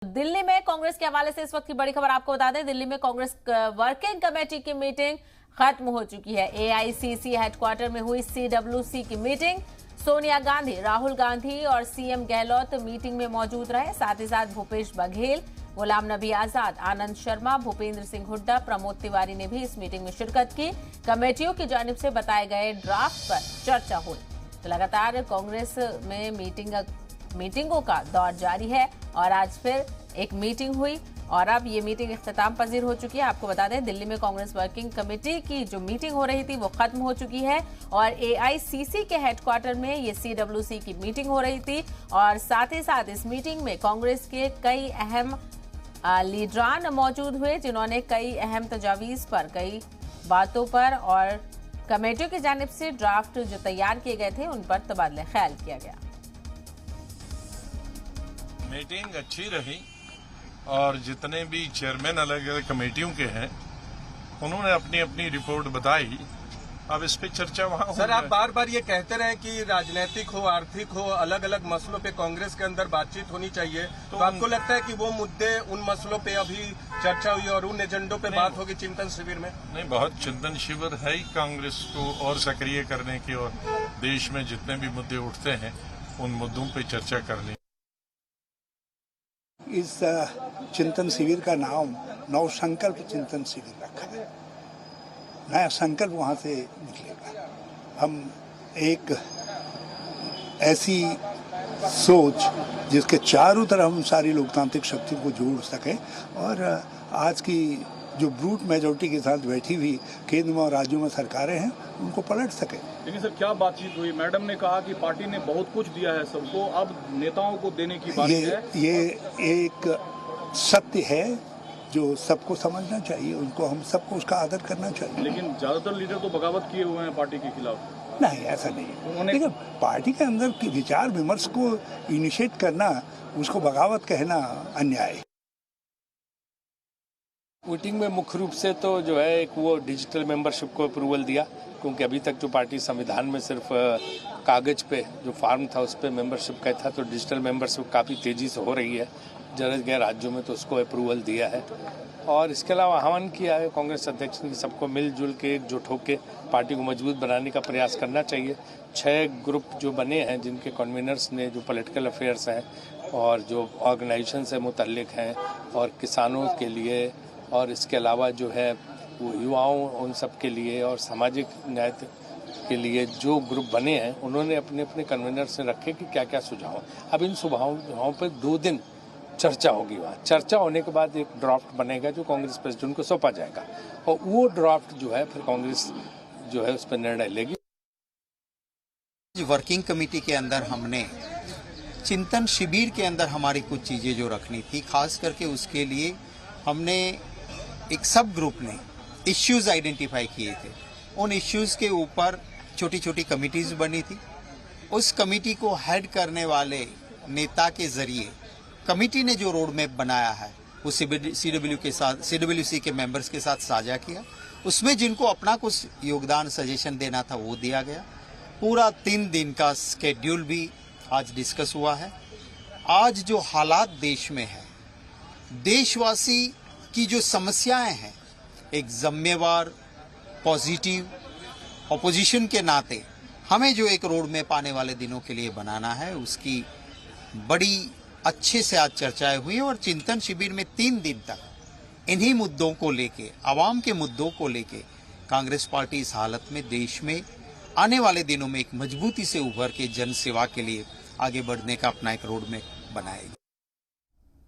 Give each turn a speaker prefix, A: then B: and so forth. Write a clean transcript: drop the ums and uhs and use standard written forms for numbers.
A: दिल्ली में कांग्रेस के हवाले से इस वक्त की बड़ी खबर आपको बता दें। दिल्ली में कांग्रेस वर्किंग कमेटी की मीटिंग खत्म हो चुकी है। एआईसीसी हेडक्वार्टर में हुई सीडब्ल्यूसी की मीटिंग। सोनिया गांधी, राहुल गांधी और सीएम गहलोत मीटिंग में मौजूद रहे। साथ ही साथ भूपेश बघेल, गुलाम नबी आजाद, आनंद शर्मा, भूपेंद्र सिंह हुड्डा, प्रमोद तिवारी ने भी इस मीटिंग में शिरकत की। कमेटियों की जानिब से बताए गए ड्राफ्ट पर चर्चा हुई। तो लगातार कांग्रेस में मीटिंगों का दौर जारी है और आज फिर एक मीटिंग हुई और अब ये मीटिंग इख्तिताम पजीर हो चुकी है। आपको बता दें, दिल्ली में कांग्रेस वर्किंग कमेटी की जो मीटिंग हो रही थी वो खत्म हो चुकी है और एआईसीसी के हेडक्वार्टर में ये सीडब्ल्यूसी की मीटिंग हो रही थी और साथ ही साथ इस मीटिंग में कांग्रेस के कई अहम लीडरान मौजूद हुए, जिन्होंने कई अहम तजावीज पर, कई बातों पर और कमेटियों की जानिब से ड्राफ्ट जो तैयार किए गए थे उन पर तबादला ख्याल किया गया।
B: मीटिंग अच्छी रही और जितने भी चेयरमैन अलग अलग कमेटियों के हैं उन्होंने अपनी अपनी रिपोर्ट बताई। अब इस पे चर्चा वहाँ
C: सर, आप बार बार ये कहते रहे कि राजनीतिक हो, आर्थिक हो, अलग अलग मसलों पे कांग्रेस के अंदर बातचीत होनी चाहिए, तो आपको लगता है कि वो मुद्दे, उन मसलों पे अभी चर्चा हुई और उन एजेंडों पे बात होगी चिंतन शिविर में?
B: नहीं, बहुत चिंतन शिविर है ही कांग्रेस को और सक्रिय करने की और देश में जितने भी मुद्दे उठते हैं उन मुद्दों पे चर्चा करनी।
D: इस चिंतन शिविर का नाम नवसंकल्प चिंतन शिविर रखा है। नया संकल्प वहाँ से निकलेगा। हम एक ऐसी सोच जिसके चारों तरफ हम सारी लोकतांत्रिक शक्ति को जोड़ सकें और आज की जो ब्रूट मेजोरिटी के साथ बैठी हुई केंद्र में और राज्यों में सरकारें हैं उनको पलट सकें।
E: लेकिन सर, क्या बातचीत हुई? मैडम ने कहा कि पार्टी ने बहुत कुछ दिया है सबको, अब नेताओं को देने की बात है।
D: ये एक सत्य है जो सबको समझना चाहिए, उनको हम सबको उसका आदर करना चाहिए।
E: लेकिन ज्यादातर लीडर तो बगावत किए हुए हैं पार्टी के खिलाफ।
D: नहीं, ऐसा नहीं। देखिए, पार्टी के अंदर की विचार विमर्श को इनिशिएट करना, उसको बगावत कहना अन्याय है।
F: मीटिंग में मुख्य रूप से तो जो है एक वो डिजिटल मेंबरशिप को अप्रूवल दिया, क्योंकि अभी तक जो पार्टी संविधान में सिर्फ कागज पे जो फॉर्म था उस पर मेंबरशिप का था, तो डिजिटल मेंबरशिप काफ़ी तेज़ी से हो रही है। जरूरत गए राज्यों में तो उसको अप्रूवल दिया है और इसके अलावा आह्वान किया है कांग्रेस अध्यक्ष ने सबको मिलजुल के एकजुट होकर पार्टी को मजबूत बनाने का प्रयास करना चाहिए। 6 ग्रुप जो बने हैं जिनके कन्वीनर्स ने, जो पॉलिटिकल अफेयर्स हैं और जो ऑर्गेनाइजेशन से मुतल्लिक हैं और किसानों के लिए और इसके अलावा जो है वो युवाओं उन सब के लिए और सामाजिक न्याय के लिए जो ग्रुप बने हैं उन्होंने अपने अपने कन्वीनर से रखे कि क्या क्या सुझाव। अब इन सुझावों पर 2 दिन चर्चा होगी। वहाँ चर्चा होने के बाद एक ड्राफ्ट बनेगा जो कांग्रेस प्रेसिडेंट को सौंपा जाएगा और वो ड्राफ्ट जो है फिर कांग्रेस जो है उस पर निर्णय लेगी।
G: वर्किंग कमेटी के अंदर हमने चिंतन शिविर के अंदर हमारी कुछ चीज़ें जो रखनी थी, खास करके उसके लिए हमने एक सब ग्रुप ने इश्यूज आइडेंटिफाई किए थे। उन इश्यूज के ऊपर छोटी छोटी कमिटीज बनी थी। उस कमिटी को हेड करने वाले नेता के जरिए कमिटी ने जो रोड मैप बनाया है वो सीडब्ल्यूसी के मेंबर्स के साथ साझा किया। उसमें जिनको अपना कुछ योगदान सजेशन देना था वो दिया गया। पूरा 3 दिन का स्केड्यूल भी आज डिस्कस हुआ है। आज जो हालात देश में है, देशवासी की जो समस्याएं हैं, एक जिम्मेवार पॉजिटिव ऑपोजिशन के नाते हमें जो एक रोड मैप आने वाले दिनों के लिए बनाना है, उसकी बड़ी अच्छे से आज चर्चाएं हुई और चिंतन शिविर में 3 दिन तक इन्हीं मुद्दों को लेके, आवाम के मुद्दों को लेके कांग्रेस पार्टी इस हालत में देश में आने वाले दिनों में एक मजबूती से उभर के जन सेवा के लिए आगे बढ़ने का अपना एक रोड मैप बनाएगी।